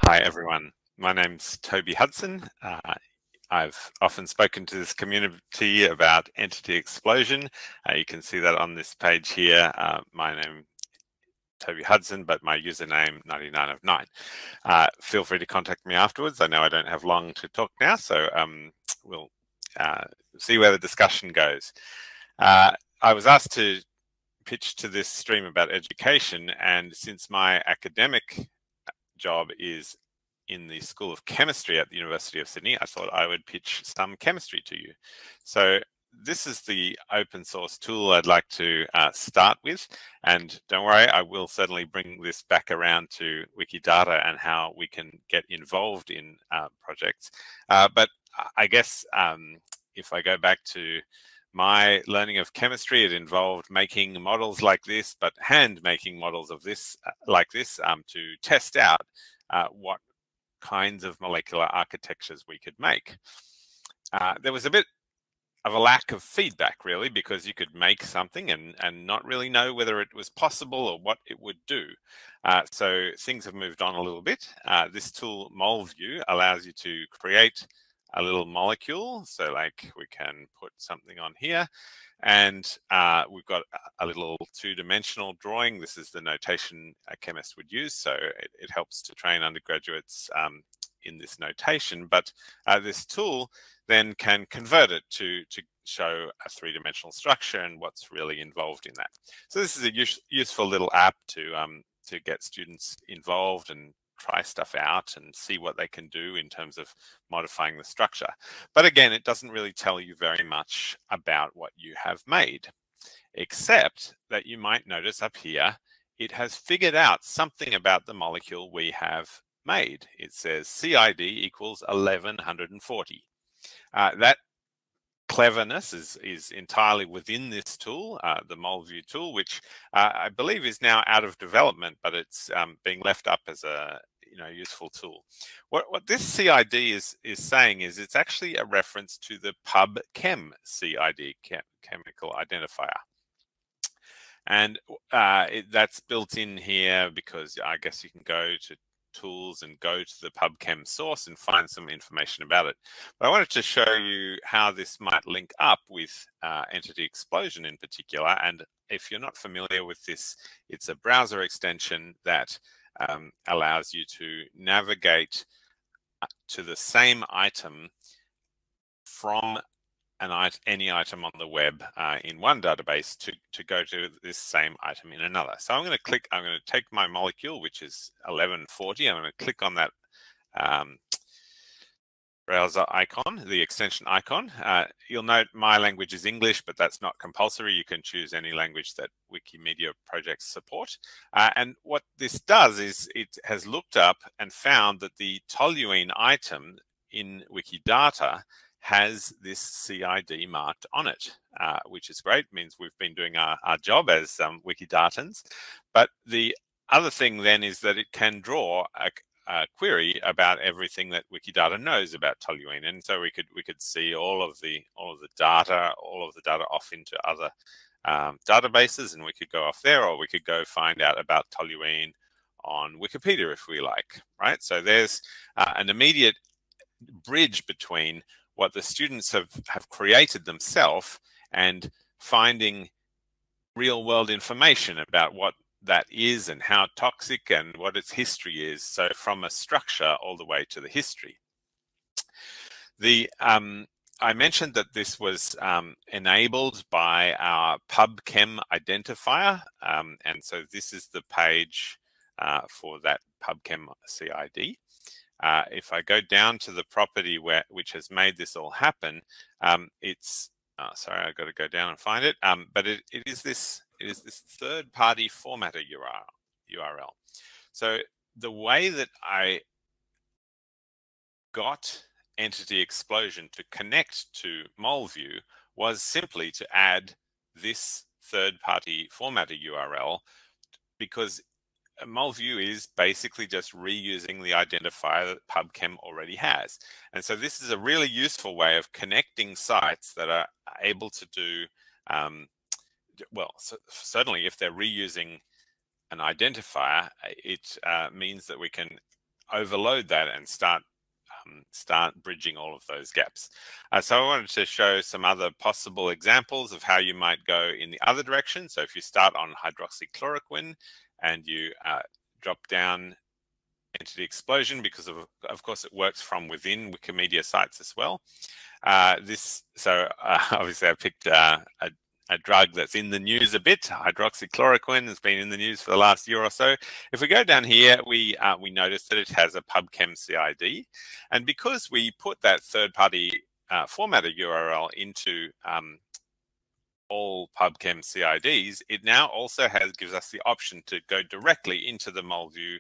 Hi everyone, my name's Toby Hudson. I've often spoken to this community about entity explosion. You can see that on this page here. My name Toby Hudson, but my username 99 of 9. Feel free to contact me afterwards. I know I don't have long to talk now, so we'll see where the discussion goes. I was asked to pitch to this stream about education, and since my academic job is in the School of Chemistry at the University of Sydney, I thought I would pitch some chemistry to you. So this is the open source tool I'd like to start with. And don't worry, I will certainly bring this back around to Wikidata and how we can get involved in projects. But I guess if I go back to my learning of chemistry, it involved making models like this, but hand making models of this like this to test out what kinds of molecular architectures we could make. There was a bit of a lack of feedback, really, because you could make something and not really know whether it was possible or what it would do. So things have moved on a little bit. This tool, MolView, allows you to create a little molecule. So like we can put something on here, and we've got a little two-dimensional drawing. This is the notation a chemist would use, so it helps to train undergraduates in this notation. But this tool then can convert it to show a three-dimensional structure and what's really involved in that. So this is a useful little app to get students involved and try stuff out and see what they can do in terms of modifying the structure. But again, it doesn't really tell you very much about what you have made, except that you might notice up here, it has figured out something about the molecule we have made. It says CID equals 1140. That cleverness is entirely within this tool, the MolView tool, which I believe is now out of development, but it's being left up as a useful tool. What this CID is saying is it's actually a reference to the PubChem CID, chemical identifier. And that's built in here because I guess you can go to tools and go to the PubChem source and find some information about it. But I wanted to show you how this might link up with entity explosion in particular. And if you're not familiar with this, it's a browser extension that allows you to navigate to the same item from any item on the web in one database to go to this same item in another. So I'm going to take my molecule, which is 1140. I'm going to click on that browser icon, the extension icon. You'll note my language is English, but that's not compulsory. You can choose any language that Wikimedia projects support. And what this does is it has looked up and found that the toluene item in Wikidata has this CID marked on it, which is great. It means we've been doing our job as Wikidatans. But the other thing then is that it can draw a query about everything that Wikidata knows about toluene, and so we could see all of the data off into other databases, and we could go off there, or we could go find out about toluene on Wikipedia if we like, right? So there's an immediate bridge between what the students have created themselves and finding real world information about what that is and how toxic and what its history is. So from a structure all the way to the history. I mentioned that this was enabled by our PubChem identifier. And so this is the page for that PubChem CID. If I go down to the property which has made this all happen, it's sorry, I've got to go down and find it. But it is this third-party formatter URL. So the way that I got entity explosion to connect to MolView was simply to add this third-party formatter URL, because MolView is basically just reusing the identifier that PubChem already has. And so this is a really useful way of connecting sites that are able to do, well, certainly if they're reusing an identifier, it means that we can overload that and start bridging all of those gaps. So I wanted to show some other possible examples of how you might go in the other direction. So if you start on hydroxychloroquine and you drop down entity explosion, because of course it works from within Wikimedia sites as well. Obviously I picked a drug that's in the news a bit. Hydroxychloroquine has been in the news for the last year or so. If we go down here, we notice that it has a PubChem CID, and because we put that third-party formatter URL into all PubChem CIDs, it now also gives us the option to go directly into the MolView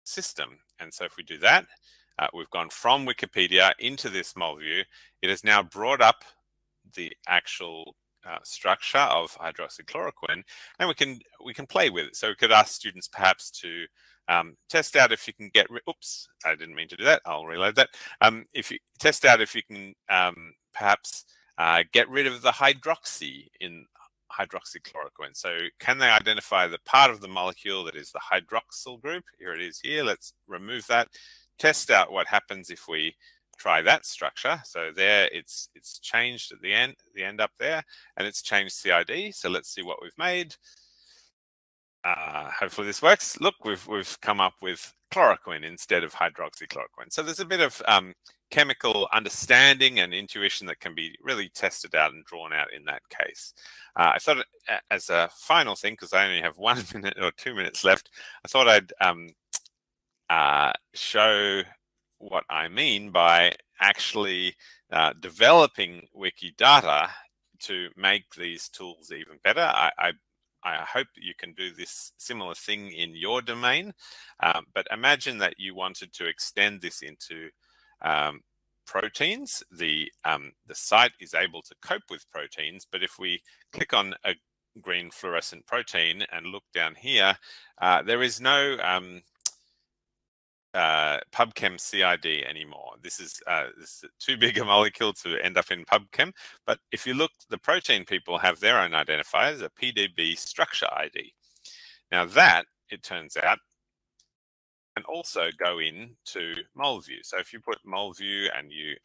system. And so if we do that, we've gone from Wikipedia into this MolView. It has now brought up the actual structure of hydroxychloroquine, and we can play with it. So we could ask students perhaps to test out if you can get oops, I didn't mean to do that. I'll reload that. If you test out if you can perhaps get rid of the hydroxy in hydroxychloroquine. So can they identify the part of the molecule that is the hydroxyl group? Here it is here. Let's remove that. Test out what happens if we try that structure. So there it's changed at the end up there, and it's changed CID. So let's see what we've made. Hopefully this works. Look, we've come up with chloroquine instead of hydroxychloroquine. So there's a bit of chemical understanding and intuition that can be really tested out and drawn out in that case. I thought as a final thing, because I only have 1 minute or 2 minutes left, I thought I'd show what I mean by actually developing Wikidata to make these tools even better. I hope that you can do this similar thing in your domain, but imagine that you wanted to extend this into proteins. The site is able to cope with proteins, but if we click on a green fluorescent protein and look down here, there is no PubChem CID anymore. This is too big a molecule to end up in PubChem. But if you look, the protein people have their own identifiers, a PDB structure ID. Now that, it turns out, can also go into MolView. So if you put MolView and you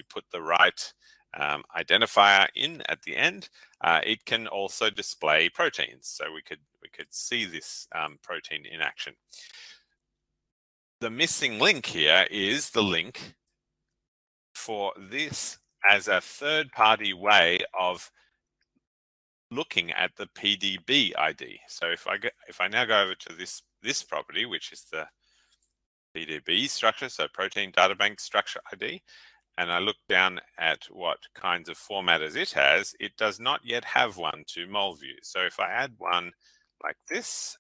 put the right identifier in at the end, it can also display proteins. So we could see this protein in action. The missing link here is the link for this as a third-party way of looking at the PDB ID. So if I now go over to this property, which is the PDB structure, so Protein Data Bank Structure ID, and I look down at what kinds of formatters it has, it does not yet have one to MolView. So if I add one like this,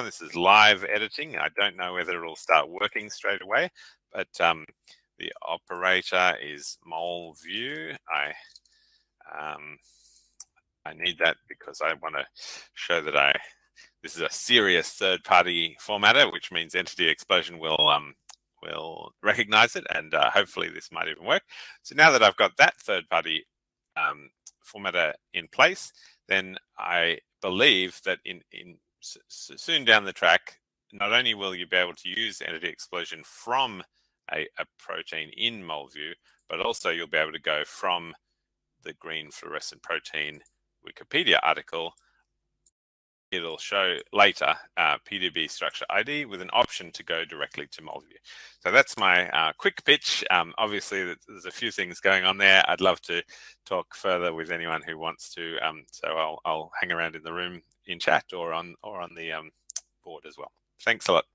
this is live editing. I don't know whether it'll start working straight away, but the operator is MolView. I need that because I want to show that this is a serious third-party formatter, which means Entity Explosion will recognize it, and hopefully this might even work. So now that I've got that third-party formatter in place, then I believe that soon down the track, not only will you be able to use Entity Explosion from a protein in MolView, but also you'll be able to go from the green fluorescent protein Wikipedia article. It'll show later PDB structure ID with an option to go directly to MolView. So that's my quick pitch. Obviously, there's a few things going on there. I'd love to talk further with anyone who wants to. So I'll hang around in the room in chat or on the board as well. Thanks a lot.